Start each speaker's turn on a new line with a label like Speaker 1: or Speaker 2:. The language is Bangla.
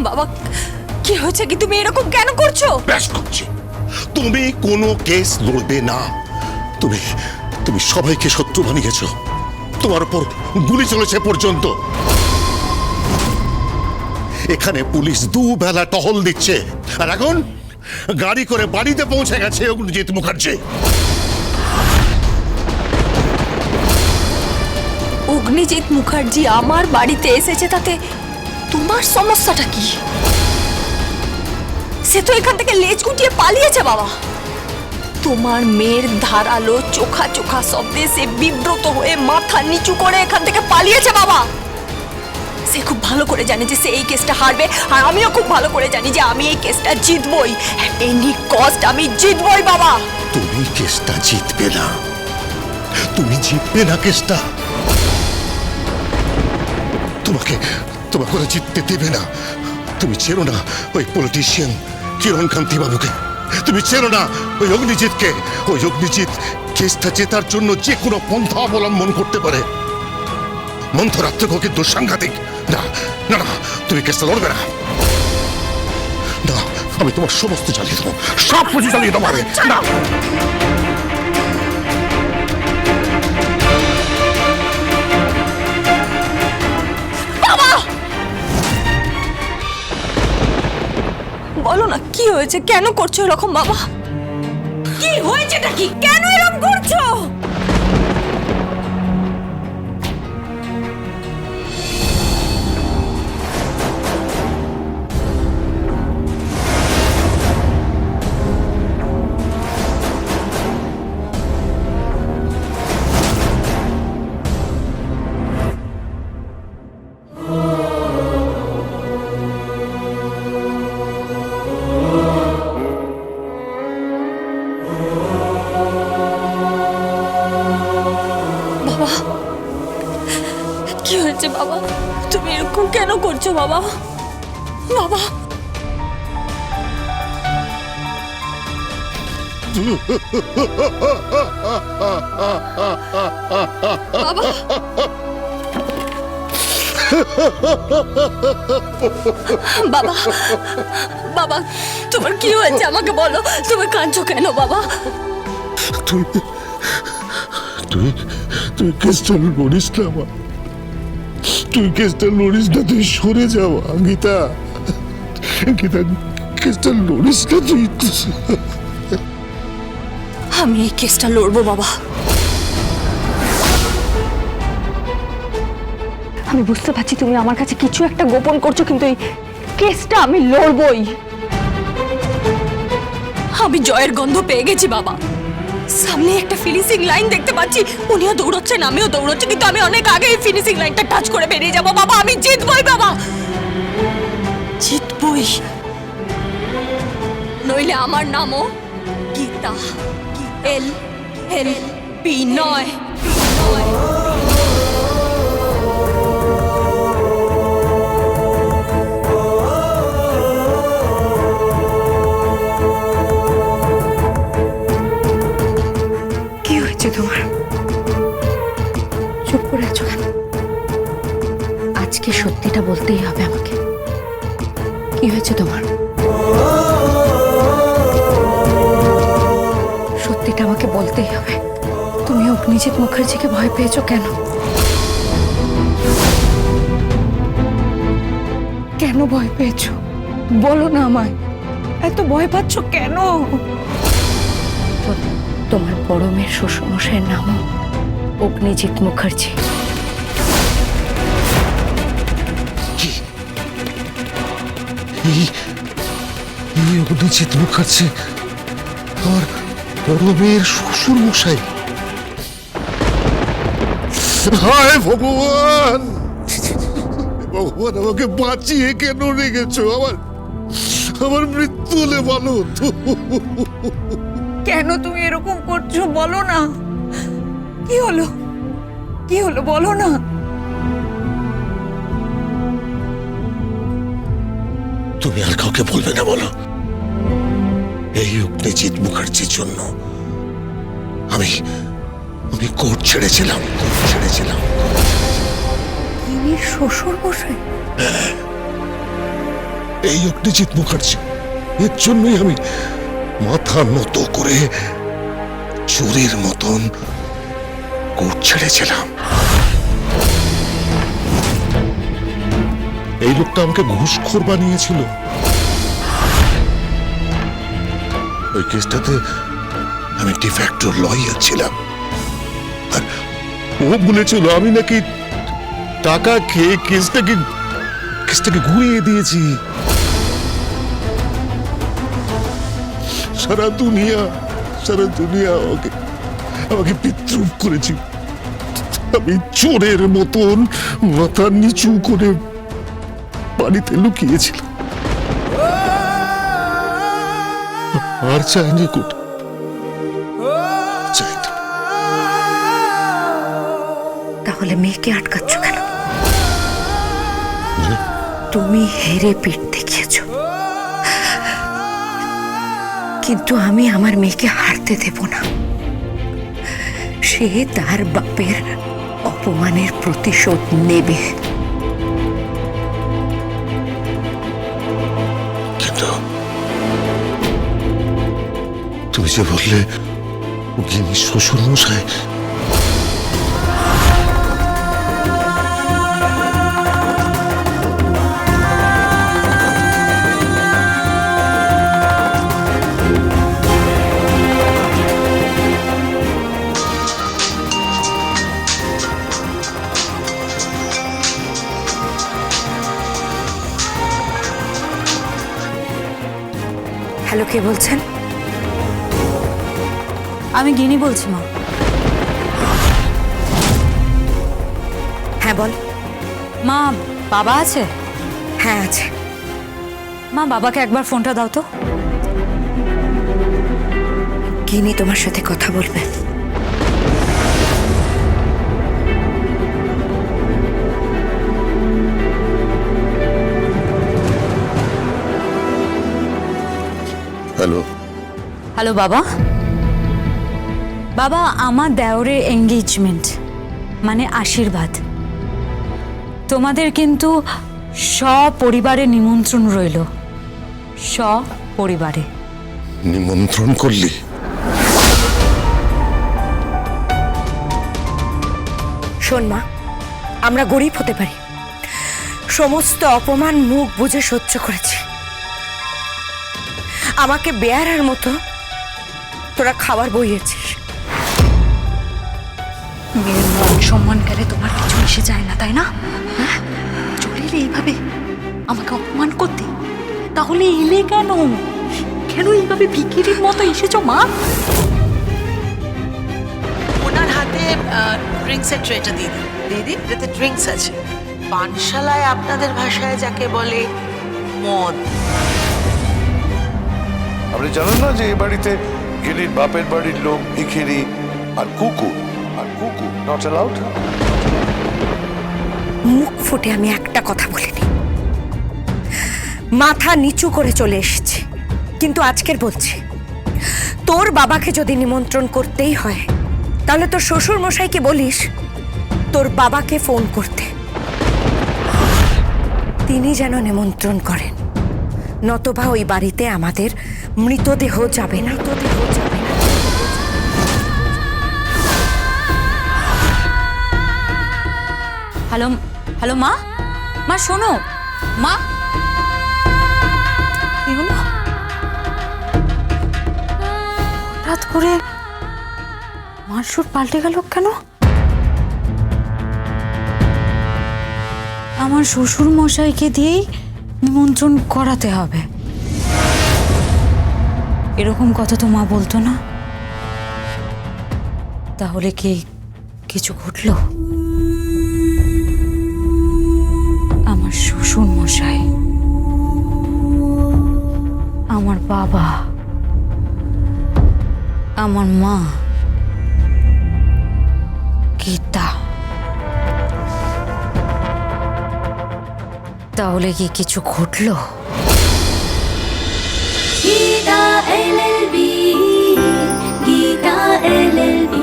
Speaker 1: বাবা কি হয়েছে কি তুমি এরকম কেন করছো?
Speaker 2: বেশ করছি, তুমি কোনো কেস লড়বে না। তুমি তুমি সবাইকে শত্রু বানিয়েছ, তোমার উপর গুলি চলেছে পর্যন্ত। এখানে পুলিশ দুবেলা টহল দিচ্ছে, আর এখন গাড়ি করে বাড়িতে পৌঁছে গেছে অগ্নিজিৎ মুখার্জি।
Speaker 1: অগ্নিজিৎ মুখার্জি আমার বাড়িতে এসেছে, তাতে তোমার সমস্যাটা কি? সে তো এখান থেকে লেজ গুটিয়ে পালিয়েছে বাবা। তোমার মেয়ের ধারালো চোখা চোখা শব্দে সে বিব্রত হয়ে মাথা নিচু করে এখান থেকে পালিয়েছে বাবা। সে খুব ভালো করে জানে যে সে এই কেসটা হারবে, আর আমিও খুব ভালো করে জানি যে আমি এই কেসটা জিতবই। এনি কস্ট আমি জিতবই বাবা।
Speaker 2: তুমি কেসটা জিতবে না, তুমি জিতবে না কেসটা। তোমাকে তোমাকে ওরা জিততে দেবে না। তুমি চেনো না ওই পলিটিশিয়ান কিরণ কান্তি বাবুকে, তুমি চেনো না ওই অগ্নিজিৎকে। ওই অগ্নিজিৎ কেসটা জেতার জন্য যে কোনো পন্থা অবলম্বন করতে পারে। মন্থরাত্মক কিন্তু সাংঘাতিক। না না না, তুমি কেসটা লড়বে না। না, আমি তোমার সমস্ত চালিয়ে দেবো, সব কিছু চালিয়ে দেবো আমি। না,
Speaker 1: বলো না কি হয়েছে, কেন করছো এরকম বাবা? কি হয়েছেটা কি, কেন এরকম করছো? কি হয়েছে বাবা, তুমি এরকম কেন করছো বাবা? বাবা বাবা বাবা বাবা তোমার কি হয়েছে আমাকে বলো, তুমি কাঁদছো কেন বাবা?
Speaker 2: তুই তুই তুই কেসটা লড়িস না মা, তুই কেসটা লড়িস না, তুই সরে যাও গীতা। গীতা, কেসটা লড়িস না তুই।
Speaker 1: আমি এই কেসটা লড়বো বাবা। আমি বুঝতে পারছি তুমি আমার কাছে কিছু একটা গোপন করছো, কিন্তু এই কেসটা আমি লড়বই। আমি জয়ের গন্ধ পেয়ে গেছি বাবা। সামনে একটা ফিনিশিং লাইন দেখতে পাচ্ছি, উনিও দৌড়চ্ছেন আমিও দৌড়চ্ছি, কিন্তু আমি অনেক আগে এই ফিনিশিং লাইনটা টাচ করে বেরিয়ে যাবো বাবা। আমি জিতবই বাবা, জিতবই, নইলে আমার নামও গীতা, LLB নয়। কি হয়েছে তোমার, চুপ করে আছো কেন? আজকে সত্যিটা বলতেই হবে আমাকে। কি হয়েছে তোমার? সত্যিটা আমাকে বলতেই হবে। তুমি অগ্নিজিৎ মুখার্জিকে ভয় পেয়েছো কেন? কেন ভয় পেয়েছো বলো না আমায়, এত ভয় পাচ্ছ কেন? তোমার বড় মেয়ের শ্বশুরমশাইয়ের নামও অগ্নিজিৎ মুখার্জি।
Speaker 2: এই অগ্নিজিৎ মুখার্জি আমার বড় মেয়ের শ্বশুর মশাই? হায় ভগবান, ভগবান আমাকে বাঁচিয়ে কেন রেখেছো? আমার মৃত্যু হলে বলো।
Speaker 3: কেন তুমি এরকম করছো বলো না, কি হলো, কি হলো বলো না।
Speaker 2: তুমি আর কাউকে বলবে না বলো? এই অগ্নিজিৎ মুখার্জির জন্য আমি আমি কোর্ট ছেড়েছিলাম।
Speaker 3: ইনি শ্বশুর মশাই?
Speaker 2: এই অগ্নিজিৎ মুখার্জি, এর জন্যই আমি মাথা নত করে চোরের মতন কোর্ট ছেড়েছিলাম। এই লোকটা আমাকে ঘুষখোর বানিয়েছিল। ওই কেসটাতে আমি ডিফ্যাক্টো লয়ার ছিলাম, আর ও বলেছিল আমি নাকি টাকা খেয়ে কেসটাকে ঘুরিয়ে দিয়েছি। সারা দুনিয়া আমাকে বিদ্রুপ করেছি। আমি চোরের মতন মাথা নিচু করে বাড়িতে লুকিয়েছিলাম, আর চাইনি কোর্ট, চাইনি।
Speaker 3: তাহলে মেয়েকে আটকাচ্ছ কেন? তুমি হেরে পিঠ দেখিয়েছ, কিন্তু আমি আমার মেয়েকে হারতে দেব না। সে তার বাপের অপমানের প্রতিশোধ নেবে।
Speaker 2: কিন্তু তুমি যে বললে গিনি শ্বশুর মশাই,
Speaker 3: হ্যালো, কে বলছেন?
Speaker 4: আমি গিনি বলছি মা।
Speaker 3: হ্যাঁ বল।
Speaker 4: মা, বাবা আছে?
Speaker 3: হ্যাঁ আছে।
Speaker 4: মা, বাবাকে একবার ফোনটা দাও তো।
Speaker 3: গিনি তোমার সাথে কথা বলবে।
Speaker 2: হ্যালো।
Speaker 4: হ্যালো বাবা। বাবা, আমার দেওরের এঙ্গেজমেন্ট, মানে আশীর্বাদ। তোমাদের কিন্তু সপরিবারে নিমন্ত্রণ রইল, সপরিবারে।
Speaker 2: নিমন্ত্রণ করলি?
Speaker 3: শোন মা, আমরা গরিব হতে পারি, সমস্ত অপমান মুখ বুজে সহ্য করেছি। আমাকে বেয়ারার মতো তোরা খাবার বইয়েছিস।
Speaker 4: মেয়ের মান সম্মান গেলে তোমার কিছু এসে যায় না, তাই না? হ্যাঁ, চলে এলে এইভাবে আমাকে অপমান করতে। তাহলে এলে কেন? কেন এইভাবে ভিখিরির মতো এসেছো মা?
Speaker 5: ওনার হাতে ড্রিঙ্কসের ট্রেটা দিয়ে দিন। দিদি, এটাতে ড্রিঙ্কস আছে। পানশালায় আপনাদের ভাষায় যাকে বলে মদ।
Speaker 6: আপনি জানেন না যে এই বাড়িতে গিনির বাপের বাড়ির লোক ভিখিরি আর কুকুর নট অ্যালাউড?
Speaker 3: মুখ ফুটে আমি একটা কথা বলিনি, মাথা নিচু করে চলে এসেছি। কিন্তু আজকের বলছি, তোর বাবাকে যদি নিমন্ত্রণ করতেই হয়, তাহলে তোর শ্বশুর মশাইকে বলিস তোর বাবাকে ফোন করতে, তিনি যেন নিমন্ত্রণ করেন। নতবা ওই বাড়িতে আমাদের মৃতদেহ যাবে না।
Speaker 4: হ্যালো, হ্যালো মা। মা শোনো, মা। কি হলো? হঠাৎ করে মার সুর পাল্টে গেল কেন? আমার শ্বশুর মশাইকে দিয়েই নিমন্ত্রণ করাতে হবে, এরকম কথা তো মা বলতো না। তাহলে কি কিছু ঘটলো? আমার শ্বশুর মশাই, আমার বাবা, আমার মা, গীতা, তাহলে কি কিছু ঘটলো?
Speaker 7: Gita LLB, Gita LLB.